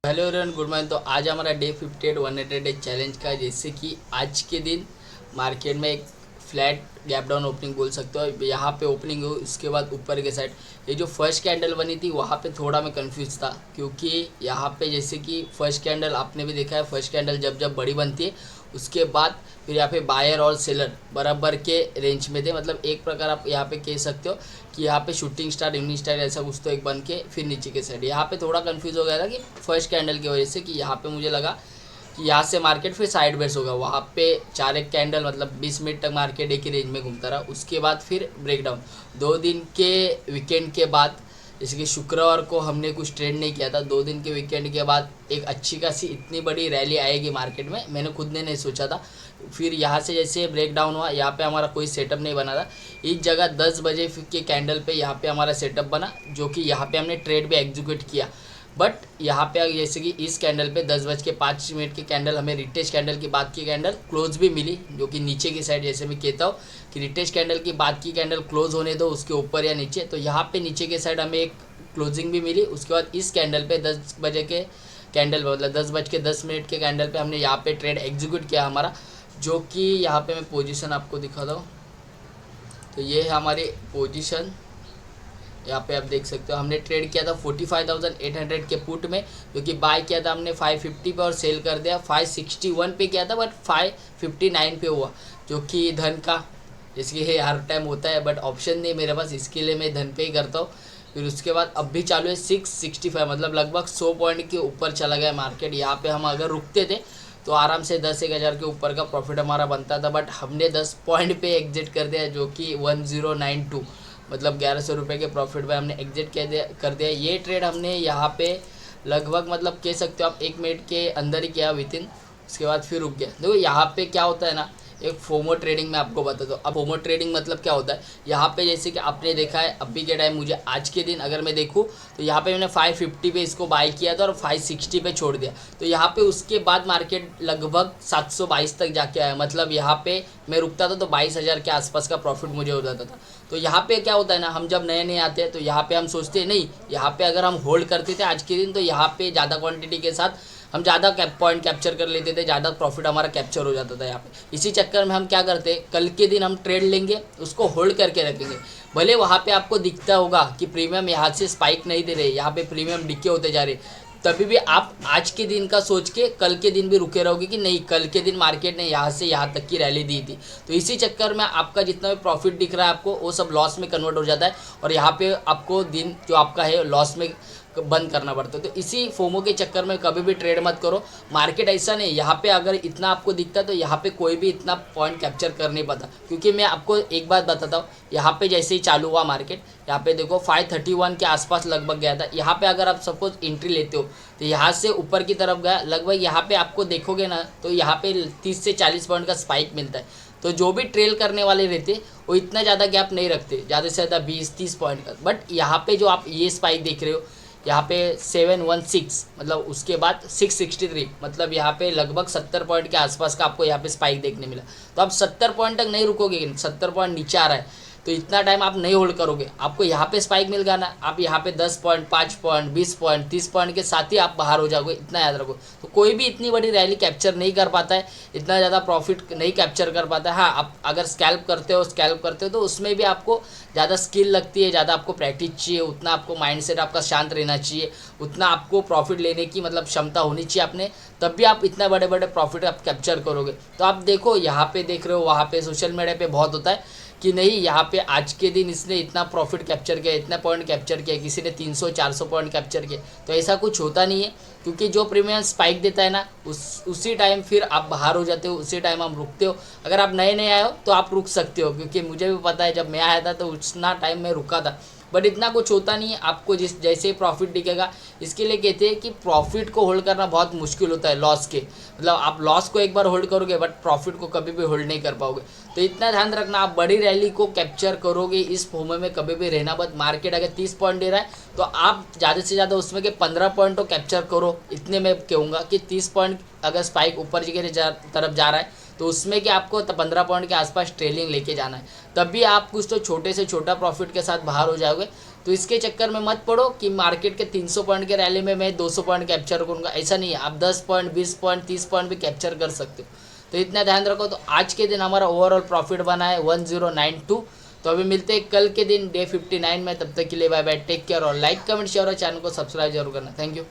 Hello everyone, good morning. तो आज हमारा डे 58 100 डे चैलेंज का है। जैसे कि आज के दिन मार्केट में एक फ्लैट गैप डाउन ओपनिंग बोल सकते हो। यहाँ पे ओपनिंग हुई, उसके बाद ऊपर के साइड ये जो फर्स्ट कैंडल बनी थी वहाँ पे थोड़ा मैं कंफ्यूज था, क्योंकि यहाँ पे जैसे कि फर्स्ट कैंडल आपने भी देखा है, फर्स्ट कैंडल जब जब बड़ी बनती है उसके बाद फिर यहाँ पे बायर और सेलर बराबर के रेंज में थे। मतलब एक प्रकार आप यहाँ पे कह सकते हो कि यहाँ पे शूटिंग स्टार इवनिंग स्टार ऐसा कुछ तो एक बन के फिर नीचे के साइड यहाँ पे थोड़ा कंफ्यूज हो गया था कि फर्स्ट कैंडल की वजह से, कि यहाँ पे मुझे लगा कि यहाँ से मार्केट फिर साइड वेज होगा। वहाँ पे 4 एक कैंडल मतलब 20 मिनट तक मार्केट एक ही रेंज में घूमता रहा, उसके बाद फिर ब्रेकडाउन। 2 दिन के वीकेंड के बाद, जैसे कि शुक्रवार को हमने कुछ ट्रेड नहीं किया था, 2 दिन के वीकेंड के बाद एक अच्छी खासी इतनी बड़ी रैली आएगी मार्केट में, मैंने खुद ने नहीं सोचा था। फिर यहाँ से जैसे ब्रेकडाउन हुआ, यहाँ पे हमारा कोई सेटअप नहीं बना था। इस जगह 10 बजे के कैंडल पे यहाँ पे हमारा सेटअप बना, जो कि यहाँ पे हमने ट्रेड भी एग्जीक्यूट किया। बट यहाँ पे जैसे कि इस कैंडल पे 10 बज के 5 मिनट की कैंडल, हमें रिटेस्ट कैंडल की बाद की कैंडल क्लोज भी मिली, जो कि नीचे की साइड, जैसे मैं कहता हूँ कि रिटेस्ट कैंडल की बाद की कैंडल क्लोज होने दो उसके ऊपर या नीचे, तो यहाँ पे नीचे के साइड हमें एक क्लोजिंग भी मिली। उसके बाद इस कैंडल पे 10 बजे के कैंडल मतलब 10 बज के 10 मिनट के कैंडल पे हमने यहाँ पे ट्रेड एग्जीक्यूट किया हमारा, जो कि यहाँ पे मैं पोजीशन आपको दिखाता हूँ। तो ये है हमारी पोजीशन, यहाँ पे आप देख सकते हो हमने ट्रेड किया था 45,800 के पुट में, जो कि बाय किया था हमने 550 पे और सेल कर दिया 561 पे किया था, बट 559 पे हुआ, जो कि धन का, जैसे कि हर टाइम होता है, बट ऑप्शन नहीं मेरे पास, इसके लिए मैं धन पे ही करता हूँ। फिर उसके बाद अब भी चालू है 665, मतलब लगभग 100 पॉइंट के ऊपर चला गया मार्केट। यहाँ पे हम अगर रुकते थे तो आराम से 10-1 हज़ार के ऊपर का प्रॉफिट हमारा बनता था, बट हमने 10 पॉइंट पे एग्जिट कर दिया, जो कि 1092 मतलब 1100 रुपये के प्रॉफिट पे हमने एग्जिट कर दिया। ये ट्रेड हमने यहाँ पे लगभग मतलब कह सकते हो आप 1 मिनट के अंदर ही किया विद इन, उसके बाद फिर रुक गया। देखो यहाँ पे क्या होता है ना, एक फोमो ट्रेडिंग में आपको बताता हूँ। अब फोमो ट्रेडिंग मतलब क्या होता है, यहाँ पे जैसे कि आपने देखा है अभी के टाइम, मुझे आज के दिन अगर मैं देखूँ तो यहाँ पे मैंने 550 पे इसको बाय किया था और 560 पे छोड़ दिया, तो यहाँ पे उसके बाद मार्केट लगभग 722 तक जाके आया। मतलब यहाँ पे मैं रुकता था तो 22,000 के आसपास का प्रॉफिट मुझे हो जाता था। तो यहाँ पे क्या होता है ना, हम जब नए नए आते हैं तो यहाँ पे हम सोचते हैं नहीं, यहाँ पे अगर हम होल्ड करते थे आज के दिन तो यहाँ पे ज़्यादा क्वांटिटी के साथ हम ज़्यादा पॉइंट कैप्चर कर लेते थे, ज़्यादा प्रॉफिट हमारा कैप्चर हो जाता था यहाँ पे। इसी चक्कर में हम क्या करते, कल के दिन हम ट्रेड लेंगे, उसको होल्ड करके रखेंगे। भले वहाँ पे आपको दिखता होगा कि प्रीमियम यहाँ से स्पाइक नहीं दे रहे, यहाँ पे प्रीमियम डिके होते जा रहे, तभी भी आप आज के दिन का सोच के कल के दिन भी रुके रहोगे कि नहीं, कल के दिन मार्केट ने यहाँ से यहाँ तक की रैली दी थी। तो इसी चक्कर में आपका जितना भी प्रॉफिट दिख रहा है आपको, वो सब लॉस में कन्वर्ट हो जाता है, और यहाँ पे आपको दिन जो आपका है लॉस में बंद करना पड़ता है। तो इसी फोमो के चक्कर में कभी भी ट्रेड मत करो। मार्केट ऐसा नहीं, यहाँ पे अगर इतना आपको दिखता है तो यहाँ पे कोई भी इतना पॉइंट कैप्चर कर नहीं पाता, क्योंकि मैं आपको एक बात बताता हूँ, यहाँ पे जैसे ही चालू हुआ मार्केट, यहाँ पे देखो 531 के आसपास लगभग गया था। यहाँ पे अगर आप सपोज एंट्री लेते हो तो यहाँ से ऊपर की तरफ गया, लगभग यहाँ पे आपको देखोगे ना तो यहाँ पे 30 से 40 पॉइंट का स्पाइक मिलता है। तो जो भी ट्रेल करने वाले रहते वो इतना ज़्यादा गैप नहीं रखते, ज़्यादा से ज़्यादा 20-30 पॉइंट का। बट यहाँ पे जो आप ये स्पाइक देख रहे हो, यहाँ पे 716 मतलब उसके बाद 663, मतलब यहाँ पे लगभग 70 पॉइंट के आसपास का आपको यहाँ पे स्पाइक देखने मिला। तो आप 70 पॉइंट तक नहीं रुकोगे, 70 पॉइंट नीचे आ रहा है तो इतना टाइम आप नहीं होल्ड करोगे, आपको यहाँ पे स्पाइक मिल गया ना, आप यहाँ पे 10 पॉइंट 5 पॉइंट 20 पॉइंट 30 पॉइंट के साथ ही आप बाहर हो जाओगे, इतना याद रखो। तो कोई भी इतनी बड़ी रैली कैप्चर नहीं कर पाता है, इतना ज़्यादा प्रॉफिट नहीं कैप्चर कर पाता है। हाँ, आप अगर स्कैल्प करते हो तो उसमें भी आपको ज़्यादा स्किल लगती है, ज़्यादा आपको प्रैक्टिस चाहिए, उतना आपको माइंडसेट आपका शांत रहना चाहिए, उतना आपको प्रॉफिट लेने की मतलब क्षमता होनी चाहिए अपने, तब भी आप इतना बड़े बड़े प्रॉफिट आप कैप्चर करोगे। तो आप देखो यहाँ पे देख रहे हो, वहाँ पे सोशल मीडिया पे बहुत होता है कि नहीं यहाँ पे आज के दिन इसने इतना प्रॉफिट कैप्चर किया, इतना पॉइंट कैप्चर किया, किसी ने 300-400 पॉइंट कैप्चर किए। तो ऐसा कुछ होता नहीं है, क्योंकि जो प्रीमियम स्पाइक देता है ना उसी टाइम फिर आप बाहर हो जाते हो, उसी टाइम आप रुकते हो। अगर आप नए नए आए हो तो आप रुक सकते हो, क्योंकि मुझे भी पता है जब मैं आया था तो उतना टाइम मैं रुका था, बट इतना कुछ होता नहीं है। आपको जिस जैसे ही प्रॉफिट दिखेगा, इसके लिए कहते हैं कि प्रॉफिट को होल्ड करना बहुत मुश्किल होता है लॉस के, मतलब आप लॉस को एक बार होल्ड करोगे बट प्रॉफिट को कभी भी होल्ड नहीं कर पाओगे। तो इतना ध्यान रखना, आप बड़ी रैली को कैप्चर करोगे इस फोमो में कभी भी रहना मत। मार्केट अगर 30 पॉइंट दे रहा है तो आप ज़्यादा से ज़्यादा उसमें के 15 पॉइंट तो कैप्चर करो। इतने मैं कहूँगा कि 30 पॉइंट अगर स्पाइक ऊपर की तरफ जा रहा है तो उसमें कि आपको 15 पॉइंट के आसपास ट्रेलिंग लेके जाना है, तब भी आप कुछ तो छोटे से छोटा प्रॉफिट के साथ बाहर हो जाओगे। तो इसके चक्कर में मत पड़ो कि मार्केट के 300 पॉइंट के रैली में मैं 200 पॉइंट कैप्चर करूँगा, ऐसा नहीं है। आप 10 पॉइंट, 20 पॉइंट, 30 पॉइंट भी कैप्चर कर सकते हो। तो इतना ध्यान रखो। तो आज के दिन हमारा ओवरऑल प्रॉफिट बना है 1092। तो अभी मिलते हैं कल के दिन डे 59 में। तब तक के लिए बाय बाय, टेक केयर और लाइक कमेंट शेयर और चैनल को सब्सक्राइब जरूर करना। Thank you.